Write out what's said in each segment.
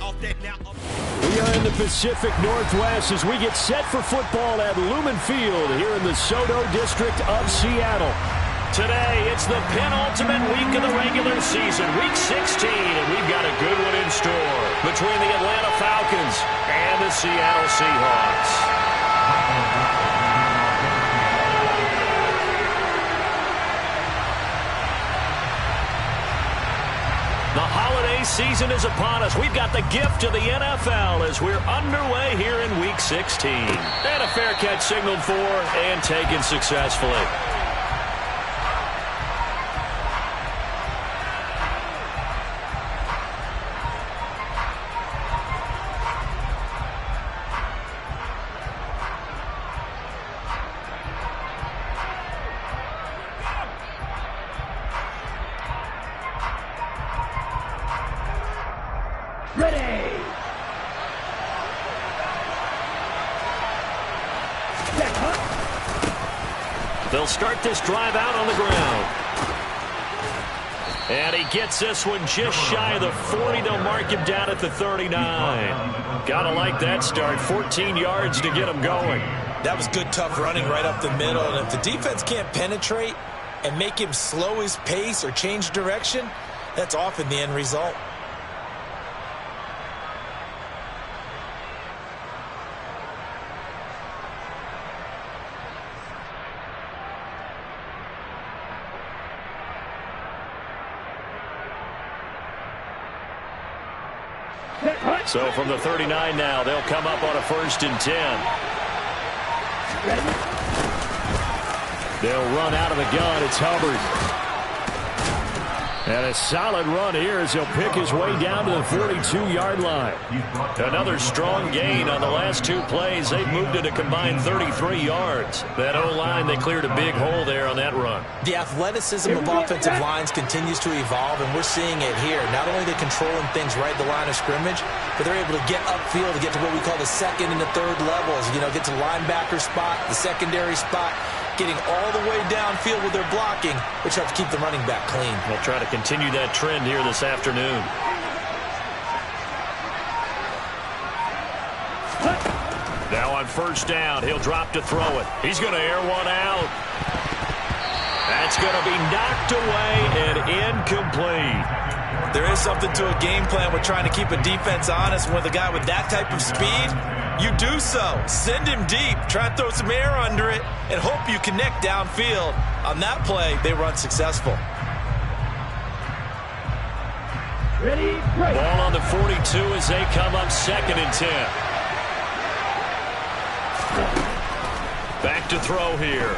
We are in the Pacific Northwest as we get set for football at Lumen Field here in the SoDo district of Seattle. Today, it's the penultimate week of the regular season, week 16, and we've got a good one in store between the Atlanta Falcons and the Seattle Seahawks. The holiday season is upon us. We've got the gift of the NFL as we're underway here in Week 16. And a fair catch signaled for and taken successfully. They'll start this drive out on the ground. And he gets this one just shy of the 40. They'll mark him down at the 39. Gotta like that start. 14 yards to get him going. That was good, tough running right up the middle. And if the defense can't penetrate and make him slow his pace or change direction, that's often the end result. So from the 39 now, they'll come up on a 1st and 10. They'll run out of the gun. It's Hubbard. And a solid run here as he'll pick his way down to the 42-yard line. Another strong gain on the last 2 plays. They've moved it a combined 33 yards. That O-line, they cleared a big hole there on that run. The athleticism of offensive lines continues to evolve, and we're seeing it here. Not only are they controlling things right at the line of scrimmage, but they're able to get upfield to get to what we call the 2nd and the 3rd levels. You know, get to the linebacker spot, the secondary spot, getting all the way downfield with their blocking, which helps keep the running back clean. They'll try to continue that trend here this afternoon. Now on 1st down, he'll drop to throw it. He's going to air one out. That's going to be knocked away and incomplete. There is something to a game plan with trying to keep a defense honest. With a guy with that type of speed, you do so. Send him deep. Try and throw some air under it and hope you connect downfield. On that play, they run successful. Ready, break. Ball on the 42 as they come up 2nd and 10. Back to throw here.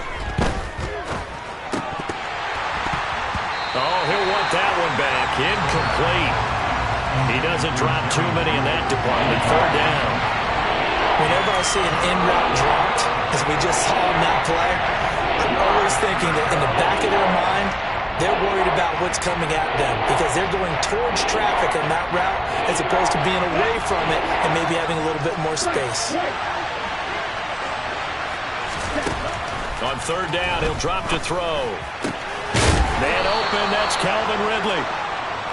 Oh, he'll want that one back. Incomplete. He doesn't drop too many in that department. 3rd down. Whenever I see an in-route dropped, as we just saw in that play, I'm always thinking that in the back of their mind, they're worried about what's coming at them because they're going towards traffic on that route as opposed to being away from it and maybe having a little bit more space. On 3rd down, he'll drop to throw. Man open, that's Calvin Ridley.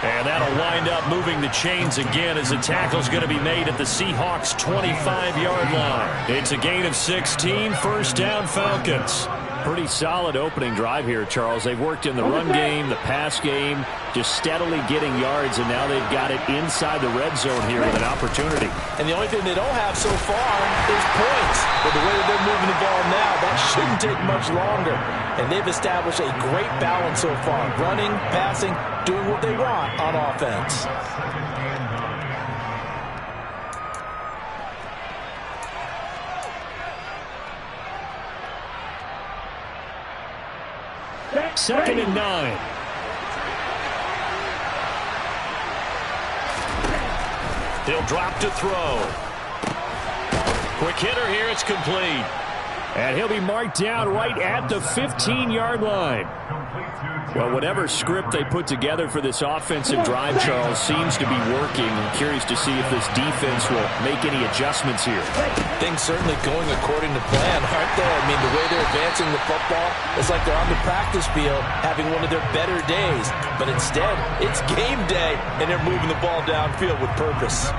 And that'll wind up moving the chains again as the tackle's going to be made at the Seahawks' 25-yard line. It's a gain of 16, 1st down Falcons. Pretty solid opening drive here, Charles. They've worked in the run game, the pass game, just steadily getting yards, and now they've got it inside the red zone here with an opportunity. And the only thing they don't have so far is points. But the way that they're moving the ball now, that shouldn't take much longer. And they've established a great balance so far. Running, passing, doing what they want on offense. Second and 9. He'll drop to throw. Quick hitter here. It's complete. And he'll be marked down right at the 15-yard line. Well, whatever script they put together for this offensive drive, Charles, seems to be working. I'm curious to see if this defense will make any adjustments here. Things certainly going according to plan, aren't they? I mean, the way they're advancing the football, it's like they're on the practice field having one of their better days. But instead, it's game day, and they're moving the ball downfield with purpose.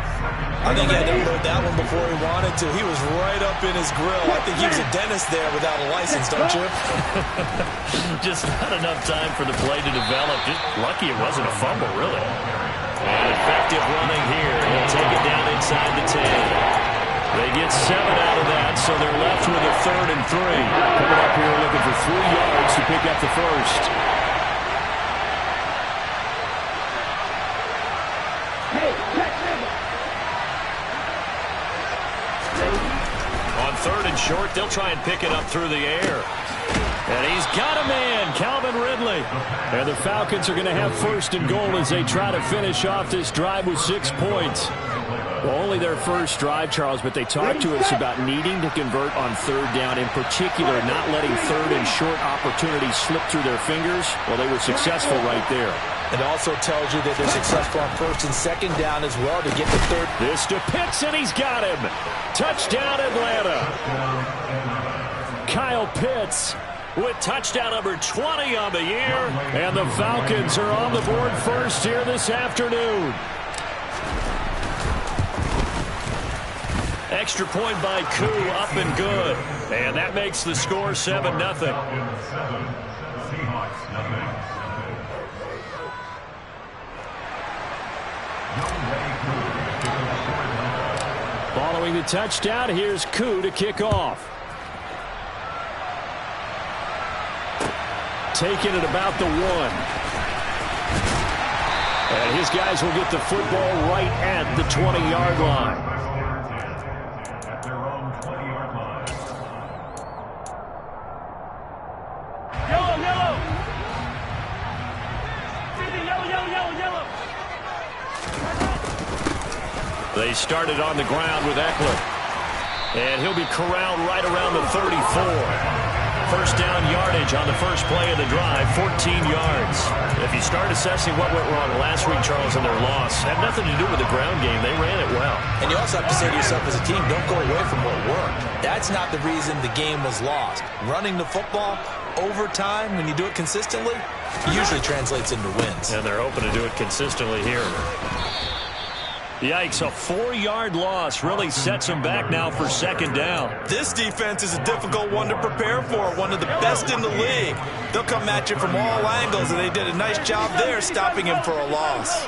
I think he had to load that one before he wanted to. He was right up in his grill. I think he was a dentist there without a license, don't you? Just not enough time for the play to develop. Just lucky it wasn't a fumble, really. And effective running here. He'll take it down inside the 10. They get 7 out of that, so they're left with a 3rd and 3. Coming up here looking for 3 yards to pick up the first. On 3rd and short, they'll try and pick it up through the air. And he's got a man, Calvin Ridley. And the Falcons are going to have 1st and goal as they try to finish off this drive with 6 points. Well, only their first drive, Charles, but they talked to us about needing to convert on 3rd down, in particular not letting 3rd and short opportunities slip through their fingers. Well, they were successful right there. It also tells you that they're successful on 1st and 2nd down as well to get the 3rd. This to Pitts, and he's got him. Touchdown, Atlanta. Kyle Pitts with touchdown number 20 on the year. And the Falcons are on the board first here this afternoon. Extra point by Koo, up and good. And that makes the score 7-0. Following the touchdown, here's Koo to kick off. Taking it about the 1. And his guys will get the football right at the 20-yard line. At their own 20-yard line. Yellow, yellow. Yellow, yellow, yellow, yellow. They started on the ground with Eckler. And he'll be corralled right around the 34. First down yardage on the first play of the drive, 14 yards. If you start assessing what went wrong last week, Charles, and their loss, had nothing to do with the ground game. They ran it well. And you also have to say to yourself as a team, don't go away from what worked. That's not the reason the game was lost. Running the football over time, when you do it consistently, usually translates into wins. And they're hoping to do it consistently here. Yikes, a 4-yard loss really sets them back now for 2nd down. This defense is a difficult one to prepare for, one of the best in the league. They'll come at you from all angles, and they did a nice job there stopping him for a loss.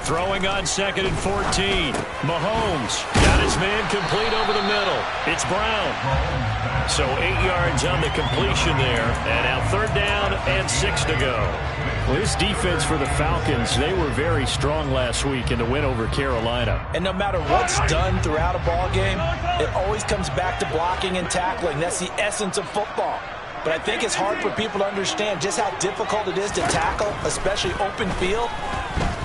Throwing on 2nd and 14. Mahomes got his man complete over the middle. It's Brown. So 8 yards on the completion there. And now 3rd down and 6 to go. Well, this defense for the Falcons, they were very strong last week in the win over Carolina. And no matter what's done throughout a ball game, it always comes back to blocking and tackling. That's the essence of football. But I think it's hard for people to understand just how difficult it is to tackle, especially open field.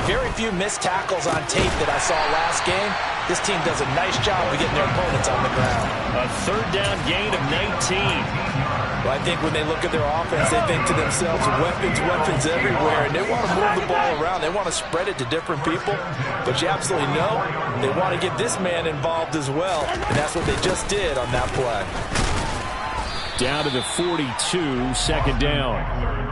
Very few missed tackles on tape that I saw last game. This team does a nice job of getting their opponents on the ground. A 3rd down gain of 19. Well, I think when they look at their offense, they think to themselves, weapons, weapons everywhere, and they want to move the ball around. They want to spread it to different people, but you absolutely know they want to get this man involved as well, and that's what they just did on that play. Down to the 42, 2nd down.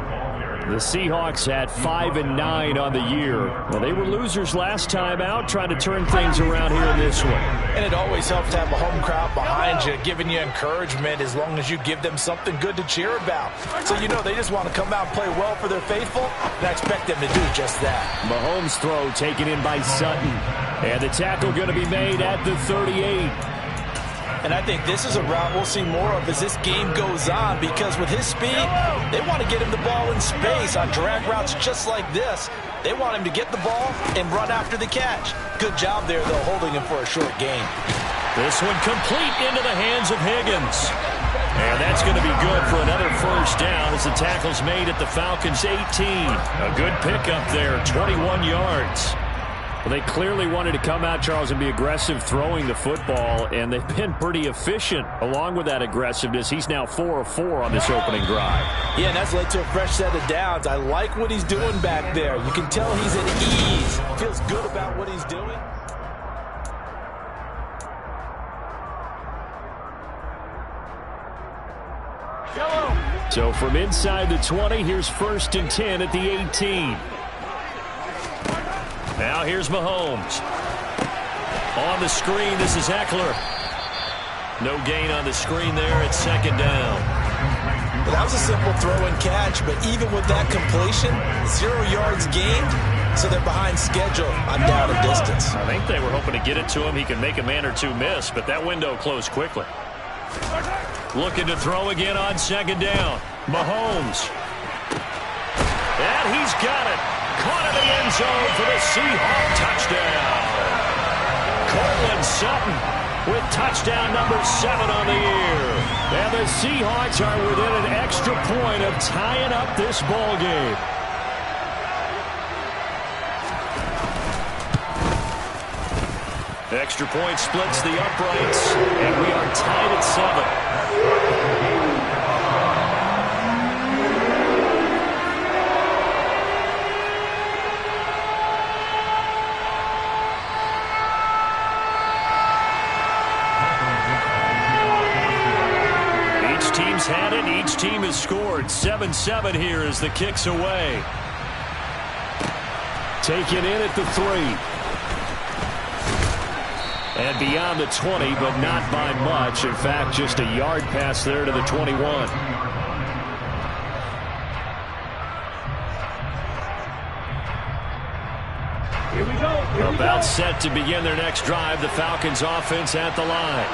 The Seahawks had 5-9 on the year. Well, they were losers last time out, trying to turn things around here in this one. And it always helps to have a home crowd behind you, giving you encouragement as long as you give them something good to cheer about. So you know they just want to come out and play well for their faithful, and I expect them to do just that. Mahomes' throw taken in by Sutton. And the tackle going to be made at the 38. And I think this is a route we'll see more of as this game goes on, because with his speed, they want to get him the ball in space on drag routes just like this. They want him to get the ball and run after the catch. Good job there, though, holding him for a short gain. This one complete into the hands of Higgins. And that's going to be good for another 1st down as the tackle's made at the Falcons' 18. A good pickup there, 21 yards. Well, they clearly wanted to come out, Charles, and be aggressive throwing the football, and they've been pretty efficient along with that aggressiveness. He's now 4 of 4 on this opening drive. Yeah, and that's led to a fresh set of downs. I like what he's doing back there. You can tell he's at ease. Feels good about what he's doing. So from inside the 20, here's 1st and 10 at the 18. Now here's Mahomes. On the screen, this is Eckler. No gain on the screen there. It's 2nd down. Well, that was a simple throw and catch, but even with that completion, 0 yards gained, so they're behind schedule on down and distance. I think they were hoping to get it to him. He can make a man or two miss, but that window closed quickly. Looking to throw again on 2nd down. Mahomes. And he's got it. Caught in the end zone for the Seahawk touchdown. Courtland Sutton with touchdown number 7 on the year. And the Seahawks are within an extra point of tying up this ball game. Extra point splits the uprights, and we are tied at 7. Team's had it. Each team has scored. 7-7 here as the kick's away. Taken in at the 3. And beyond the 20, but not by much. In fact, just a yard pass there to the 21. Here we go. About set to begin their next drive. The Falcons offense at the line.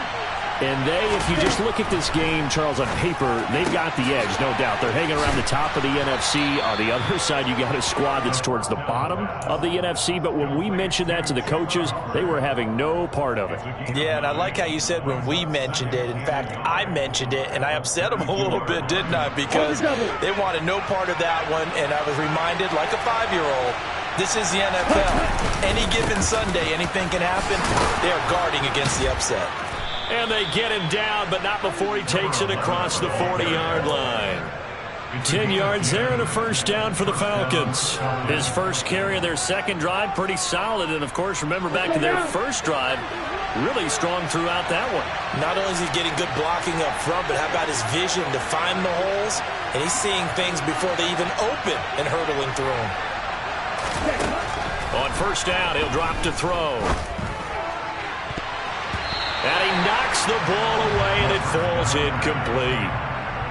And they, if you just look at this game, Charles, on paper, they've got the edge, no doubt. They're hanging around the top of the NFC. On the other side, you got a squad that's towards the bottom of the NFC. But when we mentioned that to the coaches, they were having no part of it. Yeah, and I like how you said when we mentioned it. In fact, I mentioned it, and I upset them a little bit, didn't I? Because they wanted no part of that one, and I was reminded, like a 5-year-old, this is the NFL. Any given Sunday, anything can happen. They are guarding against the upset. And they get him down, but not before he takes it across the 40-yard line. 10 yards there and a 1st down for the Falcons. His first carry of their second drive, pretty solid. And, of course, remember back to their first drive, really strong throughout that one. Not only is he getting good blocking up front, but how about his vision to find the holes? And he's seeing things before they even open and hurdling through them. On 1st down, he'll drop to throw. And he knocks the ball away, and it falls incomplete.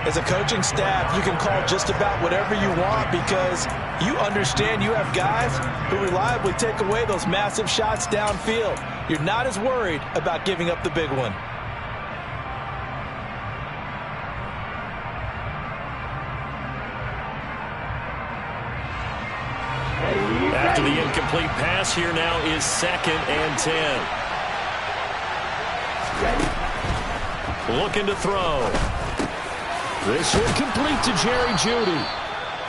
As a coaching staff, you can call just about whatever you want because you understand you have guys who reliably take away those massive shots downfield. You're not as worried about giving up the big one. After the incomplete pass, here now is 2nd and 10. Looking to throw. This will complete to Jerry Jeudy.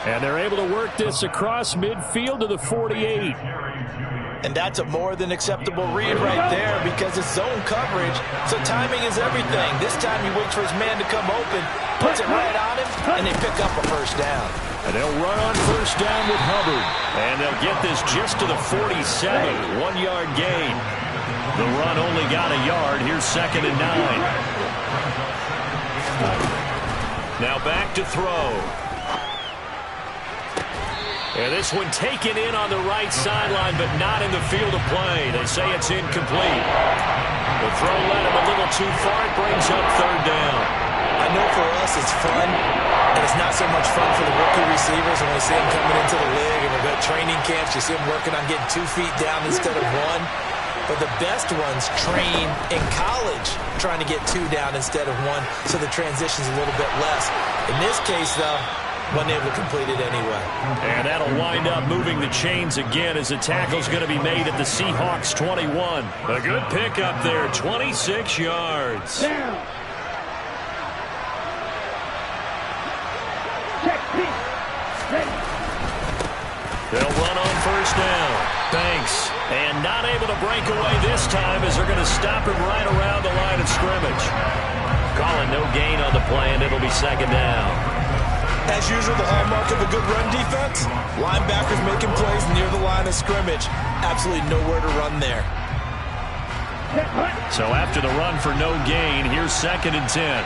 And they're able to work this across midfield to the 48. And that's a more than acceptable read right there because it's zone coverage, so timing is everything. This time he waits for his man to come open, puts it right on him, and they pick up a 1st down. And they'll run on 1st down with Hubbard. And they'll get this just to the 47, 1-yard gain. The run only got a yard. Here's 2nd and 9. Now back to throw. And this one taken in on the right sideline, but not in the field of play. They say it's incomplete. The throw led him a little too far. It brings up 3rd down. I know for us it's fun, and it's not so much fun for the rookie receivers when we see them coming into the league and we've got training camps. You see them working on getting 2 feet down instead of 1. But the best ones train in college trying to get 2 down instead of 1, so the transition's a little bit less. In this case, though, wasn't able to complete it anyway. And that'll wind up moving the chains again as the tackle's going to be made at the Seahawks 21. A good pickup there, 26 yards. Down. Check, They'll run on first down. Banks. And not able to break away this time as they're going to stop him right around the line of scrimmage. Calling no gain on the play, and it'll be second down. As usual, the hallmark of a good run defense, linebackers making plays near the line of scrimmage. Absolutely nowhere to run there. So after the run for no gain, here's 2nd and 10.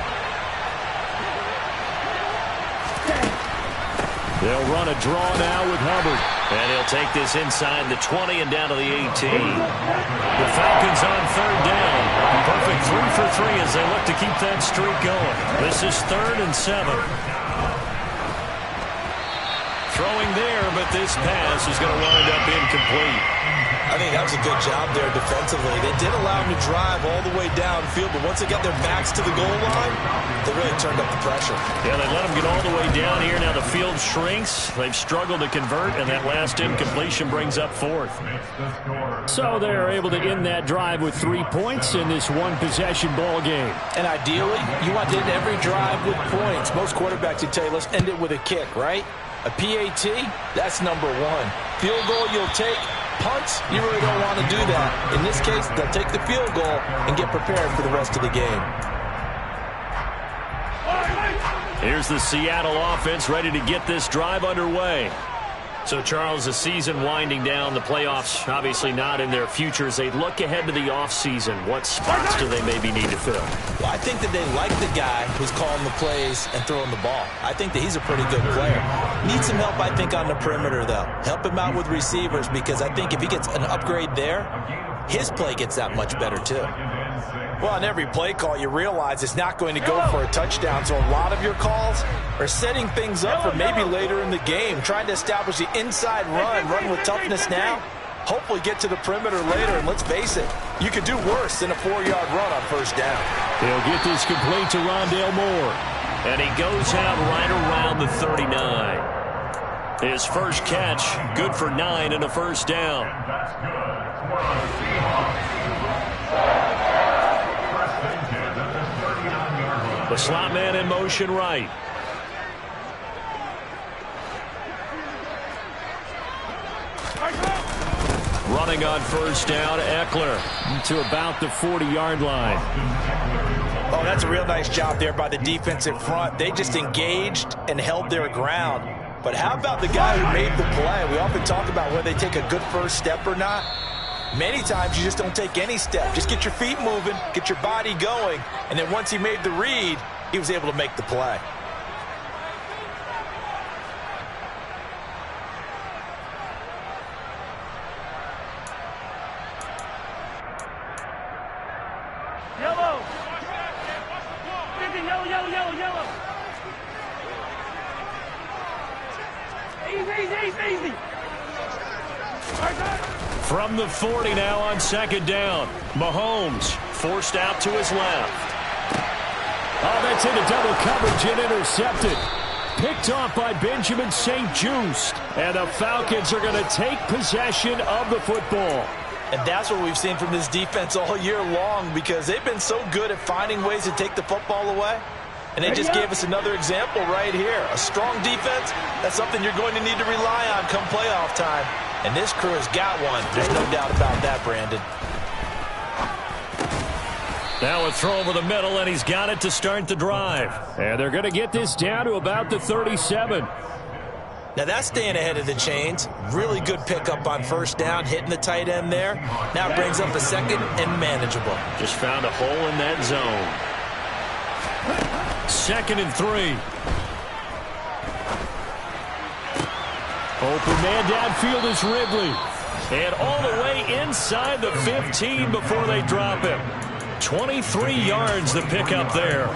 They'll run a draw now with Hubbard. And he'll take this inside the 20 and down to the 18. The Falcons on 3rd down. Perfect 3 for 3 as they look to keep that streak going. This is 3rd and 7. Throwing there, but this pass is going to wind up incomplete. I think that was a good job there defensively. They did allow him to drive all the way downfield, but once they got their backs to the goal line, they really turned up the pressure. Yeah, they let him get all the way down here. Now the field shrinks. They've struggled to convert, and that last incompletion brings up 4th. So they're able to end that drive with 3 points in this one-possession ball game. And ideally, you want to end every drive with points. Most quarterbacks would tell you, let's end it with a kick, right? A PAT, that's number 1. Field goal you'll take. Punts, you really don't want to do that. In this case, they'll take the field goal and get prepared for the rest of the game. Here's the Seattle offense ready to get this drive underway. So, Charles, the season winding down, the playoffs obviously not in their future. As they look ahead to the offseason, what spots do they maybe need to fill? Well, I think that they like the guy who's calling the plays and throwing the ball. I think that he's a pretty good player. Needs some help, I think, on the perimeter, though. Help him out with receivers, because I think if he gets an upgrade there, his play gets that much better, too. Well, on every play call, you realize it's not going to go for a touchdown, so a lot of your calls are setting things up for maybe later in the game, trying to establish the inside run with toughness now, hopefully get to the perimeter later, and let's face it, you could do worse than a 4-yard run on first down. He'll get this complete to Rondale Moore, and he goes out right around the 39. His first catch, good for 9 and a first down. That's good. The slot man in motion right. Running on first down, Eckler to about the 40-yard line. Oh, that's a real nice job there by the defensive front. They just engaged and held their ground. But how about the guy who made the play? We often talk about whether they take a good first step or not. Many times you just don't take any step. Just get your feet moving, get your body going, and then once he made the read, he was able to make the play. Yellow. Yellow. Easy. From the 40 now on second down. Mahomes forced out to his left. Oh, that's into double coverage and intercepted. Picked off by Benjamin St-Juste. And the Falcons are going to take possession of the football. And that's what we've seen from this defense all year long, because they've been so good at finding ways to take the football away. And they just gave us another example right here. A strong defense, that's something you're going to need to rely on come playoff time. And this crew has got one. There's no doubt about that, Brandon. Now a throw over the middle, and he's got it to start the drive. And they're going to get this down to about the 37. Now that's staying ahead of the chains. Really good pickup on first down, hitting the tight end there. Now it brings up a second and manageable. Just found a hole in that zone. 2nd and 3. Open man downfield is Ridley. And all the way inside the 15 before they drop him. 23 yards the pickup there.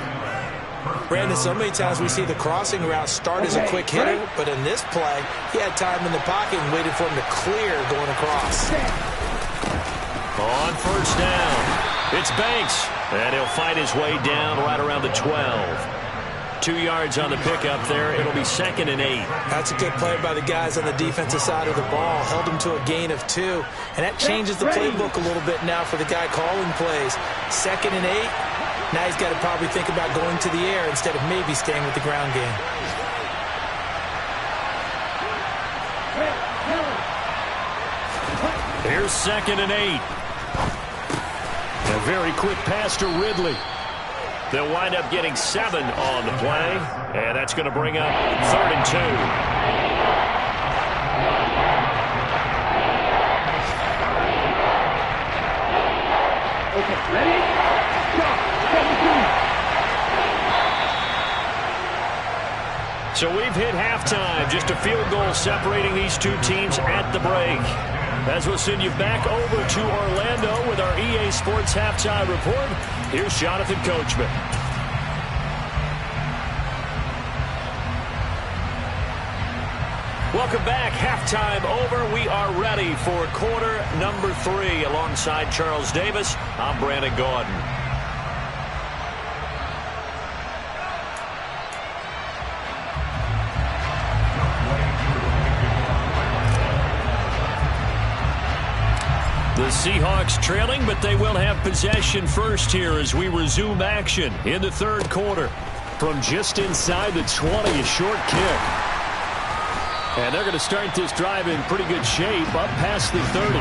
Brandon, so many times we see the crossing route start as a quick hitter, but in this play, he had time in the pocket and waited for him to clear going across. On first down, it's Banks. And he'll fight his way down right around the 12. 2 yards on the pickup there. It'll be 2nd and 8. That's a good play by the guys on the defensive side of the ball. Held him to a gain of 2. And that changes the playbook a little bit now for the guy calling plays. 2nd and 8. Now he's got to probably think about going to the air instead of maybe staying with the ground game. Here's 2nd and 8. A very quick pass to Ridley. They'll wind up getting 7 on the play, and that's going to bring up 3rd and 2. Okay, ready? Go. 17. So we've hit halftime. Just a field goal separating these two teams at the break. As we'll send you back over to Orlando with our EA Sports Halftime Report, here's Jonathan Coachman. Welcome back. Halftime over. We are ready for quarter number 3. Alongside Charles Davis, I'm Brandon Gaudin. The Seahawks trailing, but they will have possession first here as we resume action in the 3rd quarter. From just inside the 20, a short kick. And they're going to start this drive in pretty good shape, up past the 30.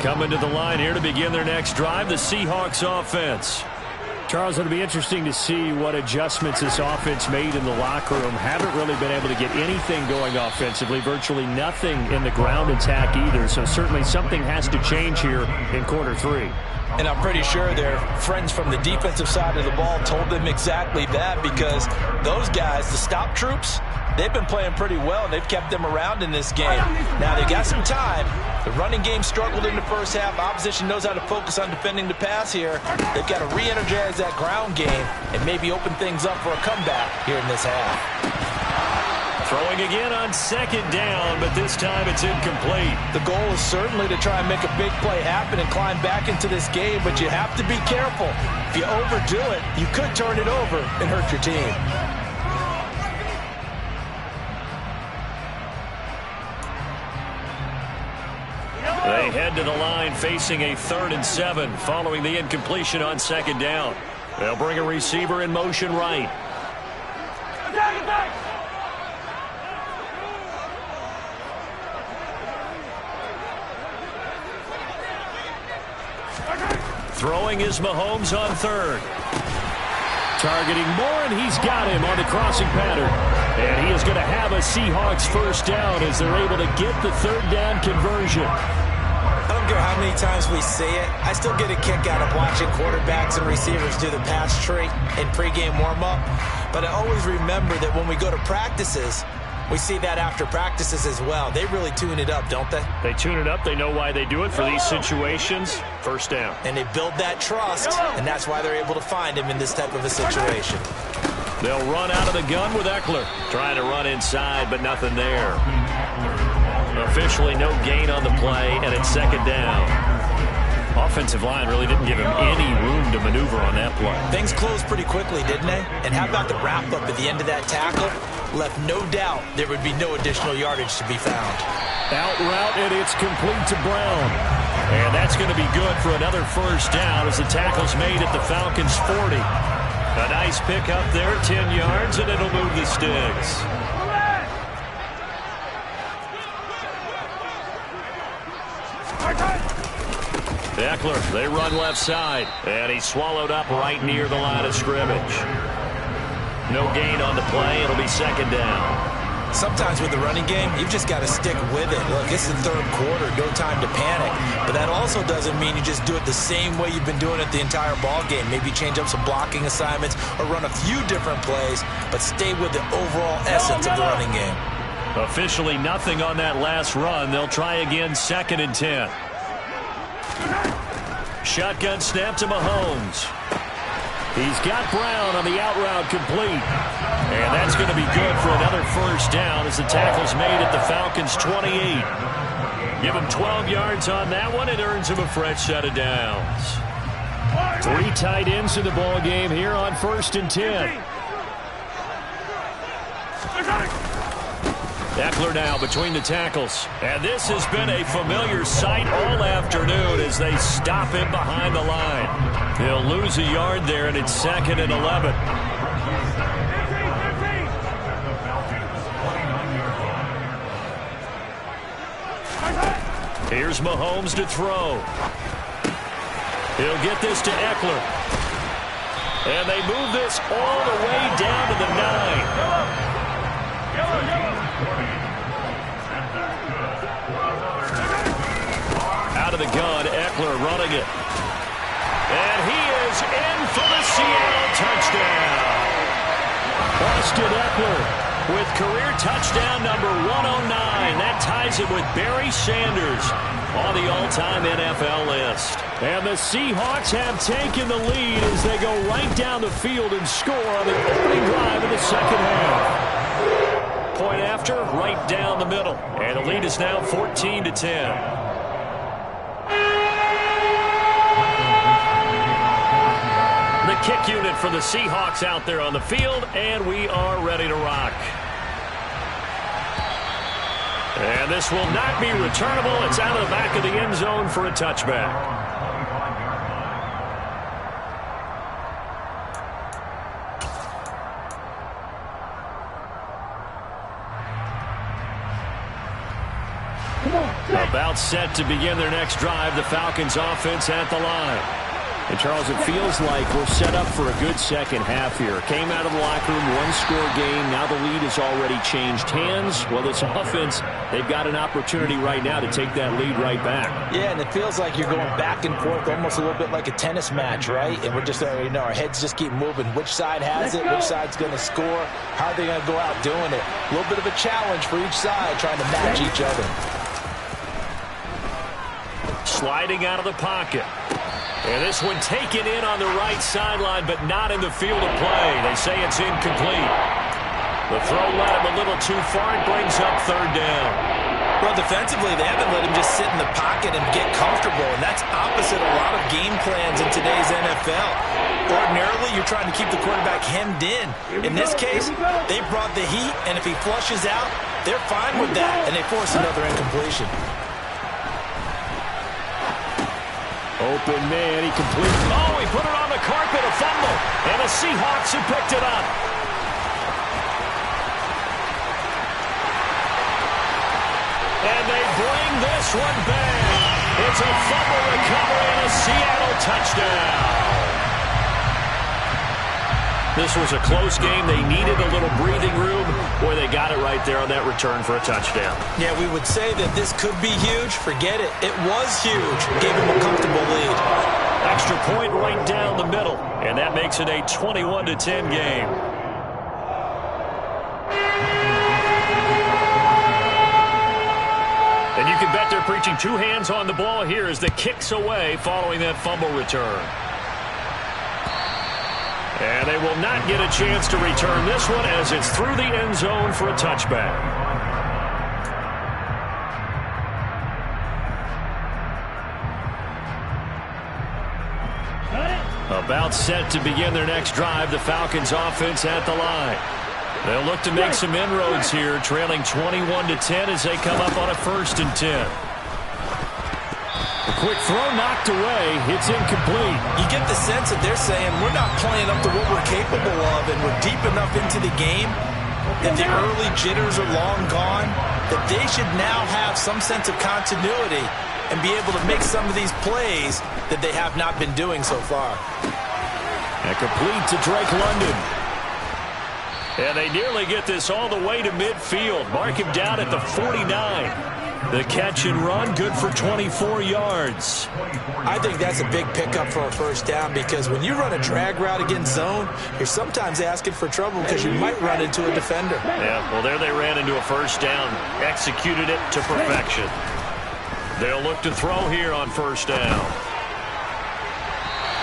Coming to the line here to begin their next drive, the Seahawks offense. Charles, it'll be interesting to see what adjustments this offense made in the locker room. Haven't really been able to get anything going offensively, virtually nothing in the ground attack either. So certainly something has to change here in quarter 3. And I'm pretty sure their friends from the defensive side of the ball told them exactly that, because those guys, the stop troops, they've been playing pretty well, and they've kept them around in this game. Now, they've got some time. The running game struggled in the first half. Opposition knows how to focus on defending the pass here. They've got to re-energize that ground game and maybe open things up for a comeback here in this half. Throwing again on 2nd down, but this time it's incomplete. The goal is certainly to try and make a big play happen and climb back into this game, but you have to be careful. If you overdo it, you could turn it over and hurt your team. They head to the line facing a 3rd and 7 following the incompletion on 2nd down. They'll bring a receiver in motion right. Attack! Throwing is Mahomes on 3rd. Targeting Moore, and he's got him on the crossing pattern. And he is going to have a Seahawks first down as they're able to get the 3rd down conversion. I don't care how many times we say it, I still get a kick out of watching quarterbacks and receivers do the pass tree in pregame warm-up. But I always remember that when we go to practices, we see that after practices as well. They really tune it up, don't they? They tune it up. They know why they do it for these situations. First down. And they build that trust, and that's why they're able to find him in this type of a situation. They'll run out of the gun with Eckler. Trying to run inside, but nothing there. Officially no gain on the play, and it's 2nd down. Offensive line really didn't give him any room to maneuver on that play. Things closed pretty quickly, didn't they? And how about the wrap-up at the end of that tackle? Left no doubt there would be no additional yardage to be found. Out route, and it's complete to Brown. And that's going to be good for another first down as the tackle's made at the Falcons' 40. A nice pick up there, 10 yards, and it'll move the sticks. Eckler, they run left side, and he's swallowed up right near the line of scrimmage. No gain on the play. It'll be 2nd down. Sometimes with the running game, you've just got to stick with it. Look, this is the 3rd quarter, no time to panic. But that also doesn't mean you just do it the same way you've been doing it the entire ball game. Maybe change up some blocking assignments or run a few different plays, but stay with the overall essence of the running game. Officially nothing on that last run. They'll try again, 2nd and 10. Shotgun snap to Mahomes. He's got Brown on the out route complete. And that's going to be good for another first down as the tackle's made at the Falcons' 28. Give him 12 yards on that one. It earns him a fresh set of downs. 3 tight ends in the ball game here on 1st and 10. Eckler now between the tackles. And this has been a familiar sight all afternoon as they stop him behind the line. He'll lose a yard there, and it's 2nd and 11. Here's Mahomes to throw. He'll get this to Eckler. And they move this all the way down to the 9. Out of the gun, Eckler running it. And he is in for the Seattle touchdown. Austin Eckler with career touchdown number 109. That ties him with Barry Sanders on the all-time NFL list. And the Seahawks have taken the lead as they go right down the field and score on the opening drive of the second half. Point after, right down the middle. And the lead is now 14-10. The kick unit for the Seahawks out there on the field, and we are ready to rock. And this will not be returnable. It's out of the back of the end zone for a touchback. About set to begin their next drive, the Falcons offense at the line. And, Charles, it feels like we're set up for a good second half here. Came out of the locker room, one-score game. Now the lead has already changed hands. Well, this offense, they've got an opportunity right now to take that lead right back. Yeah, and it feels like you're going back and forth, almost a little bit like a tennis match, right? And we're just, our heads just keep moving. Which side has it? Which side's going to score? How are they going to go out doing it? A little bit of a challenge for each side, trying to match each other. Sliding out of the pocket. And this one taken in on the right sideline, but not in the field of play. They say it's incomplete. The throw led him a little too far. It brings up 3rd down. Well, defensively, they haven't let him just sit in the pocket and get comfortable, and that's opposite a lot of game plans in today's NFL. Ordinarily, you're trying to keep the quarterback hemmed in. In this case, they brought the heat, and if he flushes out, they're fine with that, and they force another incompletion. Open man, he completes. Oh, he put it on the carpet, a fumble. And the Seahawks have picked it up. And they bring this one back. It's a fumble recovery and a Seattle touchdown. This was a close game. They needed a little breathing room. Boy, they got it right there on that return for a touchdown. Yeah, we would say that this could be huge. Forget it. It was huge. Gave him a comfortable lead. Extra point right down the middle. And that makes it a 21-10 game. And you can bet they're preaching 2 hands on the ball here as the kick's away following that fumble return. And they will not get a chance to return this one as it's through the end zone for a touchback. About set to begin their next drive, the Falcons offense at the line. They'll look to make some inroads here, trailing 21-10 as they come up on a 1st and 10. A quick throw knocked away. It's incomplete. You get the sense that they're saying we're not playing up to what we're capable of, and we're deep enough into the game that the early jitters are long gone, that they should now have some sense of continuity and be able to make some of these plays that they have not been doing so far. And complete to Drake London. And they nearly get this all the way to midfield. Mark him down at the 49. The catch and run, good for 24 yards. I think that's a big pickup for a 1st down because when you run a drag route against zone, you're sometimes asking for trouble because you might run into a defender. Yeah, well, there they ran into a 1st down. Executed it to perfection. They'll look to throw here on 1st down.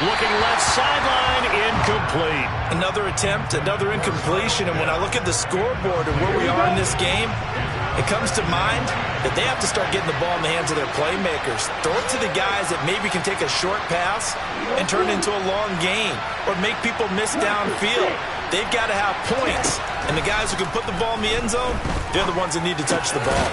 Looking left sideline, incomplete. Another attempt, another incompletion, and when I look at the scoreboard and where we are in this game, it comes to mind that they have to start getting the ball in the hands of their playmakers. Throw it to the guys that maybe can take a short pass and turn it into a long gain or make people miss downfield. They've got to have points, and the guys who can put the ball in the end zone, they're the ones that need to touch the ball.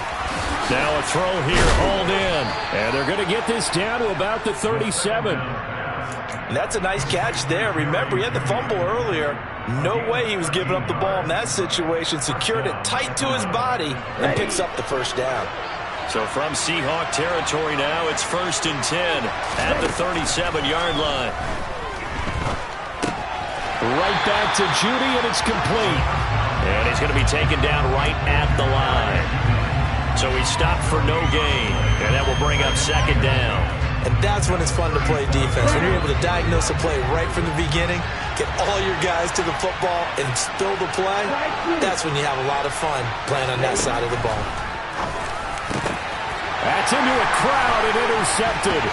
Now a throw here, hauled in. And they're going to get this down to about the 37. And that's a nice catch there. Remember, he had the fumble earlier. No way he was giving up the ball in that situation. Secured it tight to his body and picks up the first down. So from Seahawk territory now, it's 1st and 10 at the 37-yard line. Right back to Judy, and it's complete. And he's going to be taken down right at the line. So he stopped for no gain, and that will bring up 2nd down. And that's when it's fun to play defense. When you're able to diagnose a play right from the beginning, get all your guys to the football, and spill the play, that's when you have a lot of fun playing on that side of the ball. That's into a crowd and intercepted.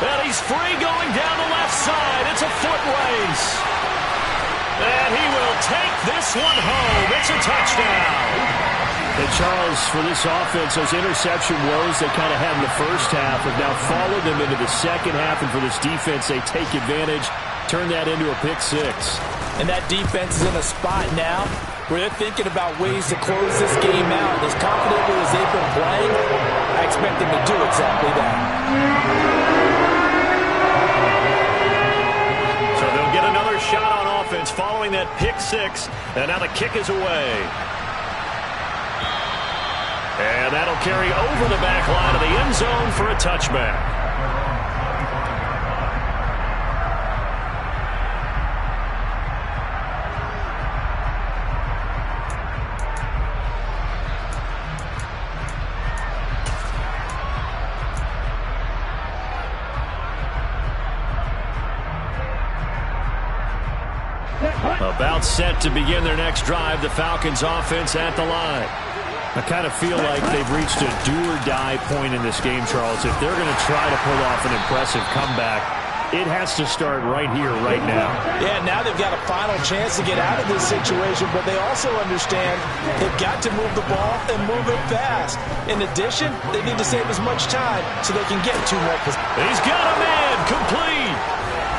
And he's free going down the left side. It's a foot race. And he will take this one home. It's a touchdown. And Charles, for this offense, those interception woes they kind of had in the first half have now followed them into the second half. And for this defense, they take advantage, turn that into a pick six. And that defense is in a spot now where they're thinking about ways to close this game out. As confidently as they've been playing, I expect them to do exactly that. So they'll get another shot on offense following that pick six. And now the kick is away. And that'll carry over the back line of the end zone for a touchback. About set to begin their next drive, the Falcons offense at the line. I kind of feel like they've reached a do-or-die point in this game, Charles. If they're going to try to pull off an impressive comeback, it has to start right here, right now. Yeah, now they've got a final chance to get out of this situation, but they also understand they've got to move the ball and move it fast. In addition, they need to save as much time so they can get 2 more possessions. He's got a man, complete.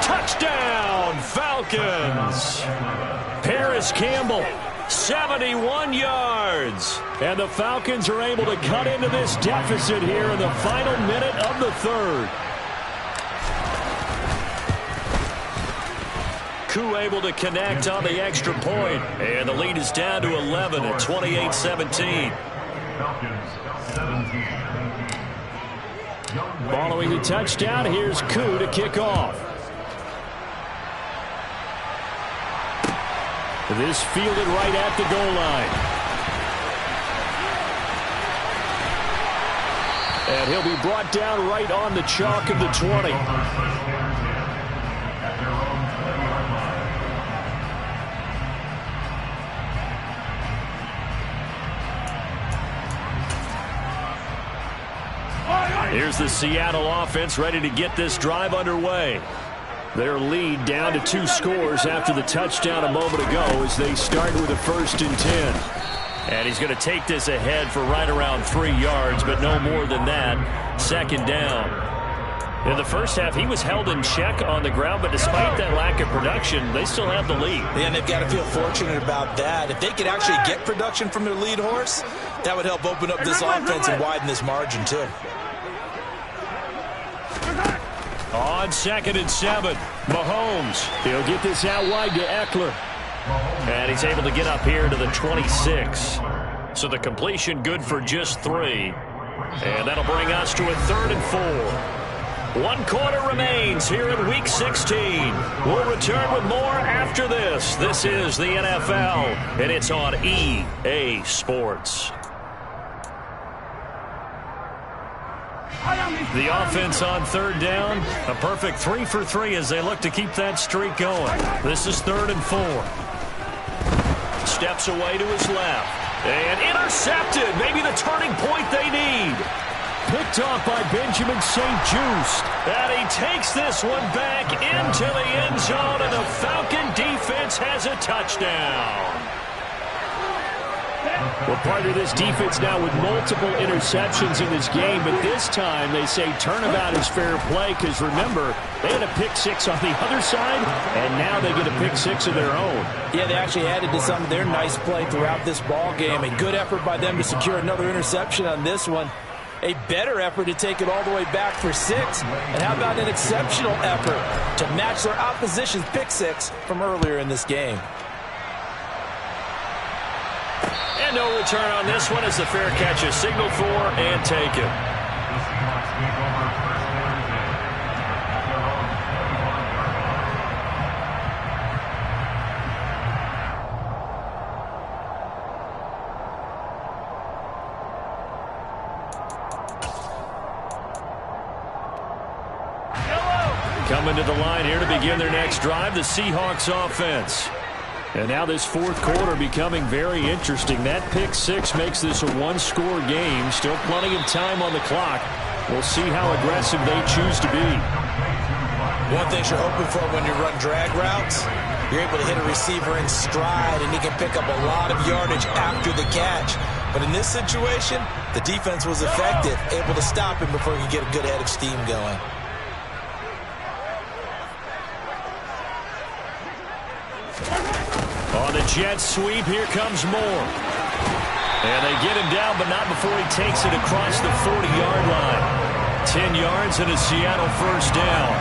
Touchdown, Falcons. Paris Campbell, 71 yards. And the Falcons are able to cut into this deficit here in the final minute of the third. Koo able to connect on the extra point. And the lead is down to 11 at 28-17. Following the touchdown, here's Koo to kick off. This fielded right at the goal line. And he'll be brought down right on the chalk of the 20. Here's the Seattle offense ready to get this drive underway. Their lead down to 2 scores after the touchdown a moment ago as they start with a 1st and 10. And he's going to take this ahead for right around 3 yards, but no more than that. 2nd down. In the first half, he was held in check on the ground, but despite that lack of production, they still have the lead. Yeah, and they've got to feel fortunate about that. If they could actually get production from their lead horse, that would help open up this offense and widen this margin, too. On 2nd and 7, Mahomes. He'll get this out wide to Eckler. And he's able to get up here to the 26. So the completion good for just 3. And that'll bring us to a 3rd and 4. 1 quarter remains here in Week 16. We'll return with more after this. This is the NFL, and it's on EA Sports. The offense on 3rd down, a perfect 3 for 3 as they look to keep that streak going. This is 3rd and 4. Steps away to his left. And intercepted. Maybe the turning point they need. picked off by Benjamin St-Juste. And he takes this one back into the end zone, and the Falcon defense has a touchdown. Well, part of this defense now with multiple interceptions in this game, but this time they say turnabout is fair play because, remember, they had a pick six on the other side, and now they get a pick six of their own. Yeah, they actually added to some of their nice play throughout this ball game. A good effort by them to secure another interception on this one. A better effort to take it all the way back for 6. And how about an exceptional effort to match their opposition's pick six from earlier in this game. And no return on this one as the fair catch is signaled for and taken. The Seahawks take over first down at their own 21 yard line. Coming to the line here to begin their next drive, the Seahawks offense. And now this fourth quarter becoming very interesting. That pick six makes this a one-score game. Still plenty of time on the clock. We'll see how aggressive they choose to be. One thing you're hoping for when you run drag routes, you're able to hit a receiver in stride, and he can pick up a lot of yardage after the catch. But in this situation, the defense was effective, able to stop him before he could get a good head of steam going. On the jet sweep, here comes Moore. And they get him down, but not before he takes it across the 40-yard line. 10 yards and a Seattle first down.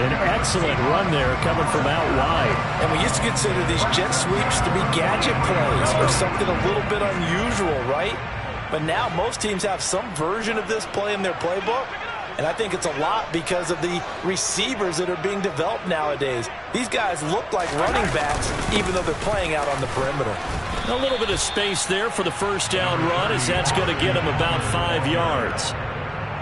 An excellent run there coming from out wide. And we used to consider these jet sweeps to be gadget plays or something a little bit unusual, right? But now most teams have some version of this play in their playbook. And I think it's a lot because of the receivers that are being developed nowadays. These guys look like running backs, even though they're playing out on the perimeter. A little bit of space there for the first down run, as that's going to get him about 5 yards.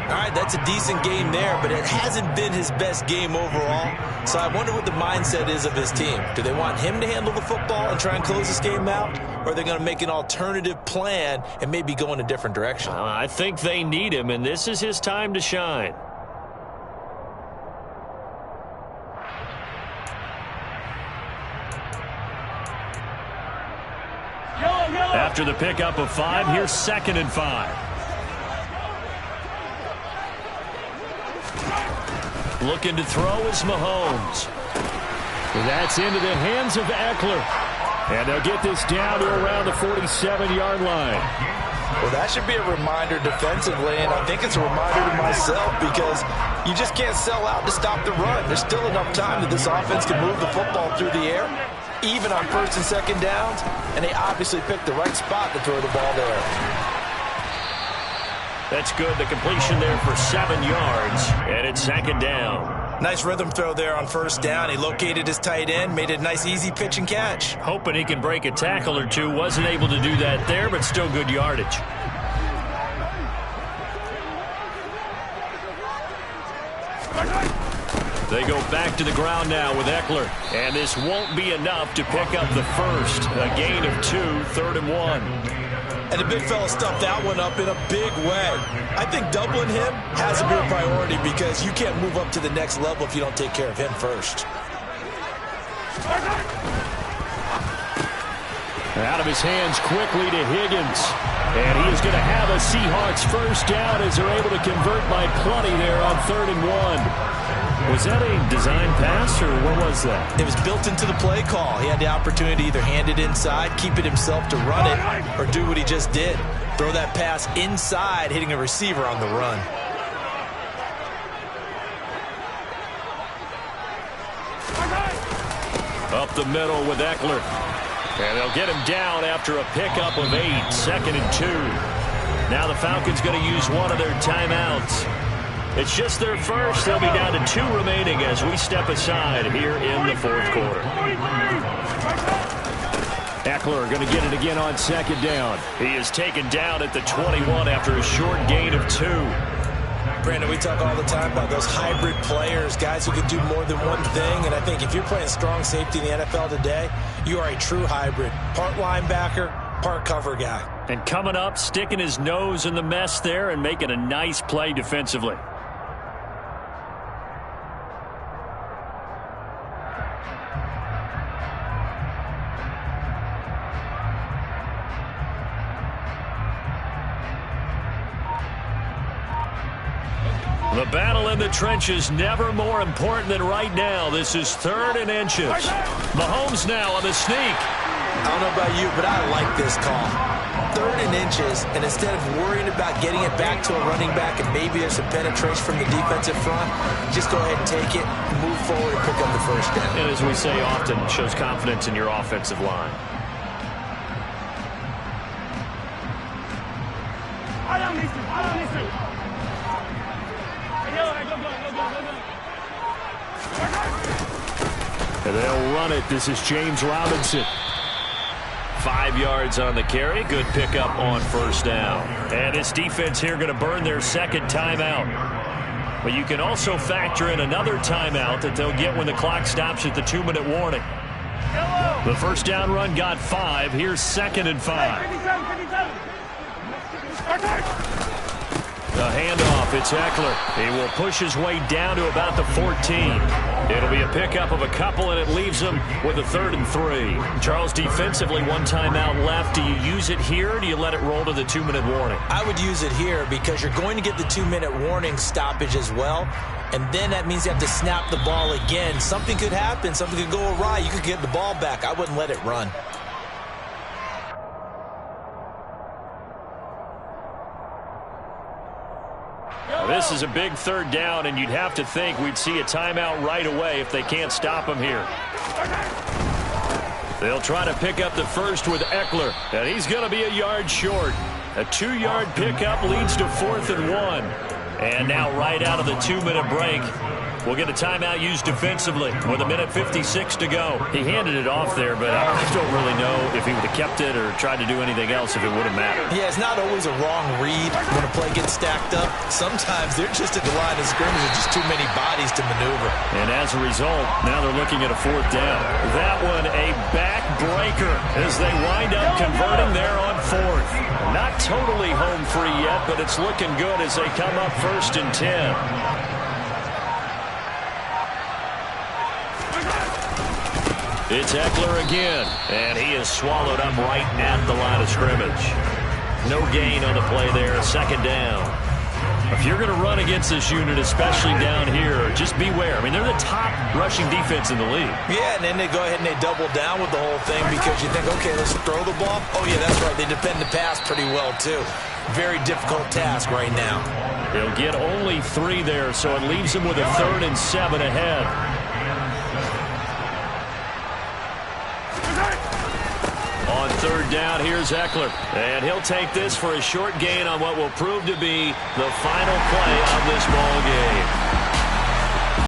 All right, that's a decent game there, but it hasn't been his best game overall. So I wonder what the mindset is of his team. Do they want him to handle the football and try and close this game out? Or are they going to make an alternative plan and maybe go in a different direction? I think they need him, and this is his time to shine. After the pickup of 5, here's 2nd and 5. Looking to throw is Mahomes. That's into the hands of Eckler. And they'll get this down to around the 47-yard line. Well, that should be a reminder defensively, and I think it's a reminder to myself because you just can't sell out to stop the run. There's still enough time that this offense can move the football through the air, even on 1st and 2nd downs, and they obviously picked the right spot to throw the ball there. That's good. The completion there for 7 yards, and it's 2nd down. Nice rhythm throw there on 1st down. He located his tight end, made it a nice easy pitch and catch. Hoping he can break a tackle or two. Wasn't able to do that there, but still good yardage. They go back to the ground now with Eckler. And this won't be enough to pick up the first. A gain of 2, 3rd and 1. And the big fella stuffed that one up in a big way. I think doubling him has to be a priority because you can't move up to the next level if you don't take care of him first. Out of his hands quickly to Higgins. And he is going to have a Seahawks first down as they're able to convert by plenty there on 3rd and 1. Was that a design pass, or what was that? It was built into the play call. He had the opportunity to either hand it inside, keep it himself to run it, or do what he just did. Throw that pass inside, hitting a receiver on the run. Up the middle with Eckler. And they'll get him down after a pickup of 8, 2nd and 2. Now the Falcons going to use one of their timeouts. It's just their first. They'll be down to 2 remaining as we step aside here in the 4th quarter. Eckler going to get it again on 2nd down. He is taken down at the 21 after a short gain of 2. Brandon, we talk all the time about those hybrid players, guys who can do more than one thing. And I think if you're playing strong safety in the NFL today, you are a true hybrid. Part linebacker, part cover guy. And coming up, sticking his nose in the mess there and making a nice play defensively. The battle in the trenches never more important than right now. This is 3rd and inches. Mahomes now on the sneak. I don't know about you, but I like this call. 3rd and inches, and instead of worrying about getting it back to a running back and maybe there's some penetration from the defensive front, just go ahead and take it, move forward, and pick up the first down. And as we say often, it shows confidence in your offensive line. And they'll run it. This is James Robinson. 5 yards on the carry. Good pickup on first down. And this defense here going to burn their second timeout. But you can also factor in another timeout that they'll get when the clock stops at the 2-minute warning. The first down run got 5. Here's 2nd and 5. The handoff, it's Eckler. He will push his way down to about the 14. It'll be a pickup of a couple, and it leaves him with a 3rd and 3. Charles, defensively, 1 timeout left. Do you use it here, or do you let it roll to the 2-minute warning? I would use it here because you're going to get the 2-minute warning stoppage as well, and then that means you have to snap the ball again. Something could happen. Something could go awry. You could get the ball back. I wouldn't let it run. This is a big 3rd down, and you'd have to think we'd see a timeout right away if they can't stop him here. They'll try to pick up the first with Eckler, and he's going to be a yard short. A 2-yard pickup leads to 4th and 1. And now right out of the 2-minute break, we'll get a timeout used defensively with 1:56 to go. He handed it off there, but I don't really know if he would have kept it or tried to do anything else if it would have mattered. Yeah, it's not always a wrong read when a play gets stacked up. Sometimes they're just at the line of scrimmage with just too many bodies to maneuver. And as a result, now they're looking at a 4th down. That one a backbreaker as they wind up converting there on 4th. Not totally home free yet, but it's looking good as they come up 1st and 10. It's Eckler again, and he is swallowed up right at the line of scrimmage. No gain on the play there, 2nd down. If you're going to run against this unit, especially down here, just beware. I mean, they're the top rushing defense in the league. Yeah, and then they go ahead and they double down with the whole thing because you think, okay, let's throw the ball. Oh, yeah, that's right. They defend the pass pretty well, too. Very difficult task right now. They'll get only 3 there, so it leaves them with a 3rd and 7 ahead. On 3rd down, here's Eckler. And he'll take this for a short gain on what will prove to be the final play of this ball game.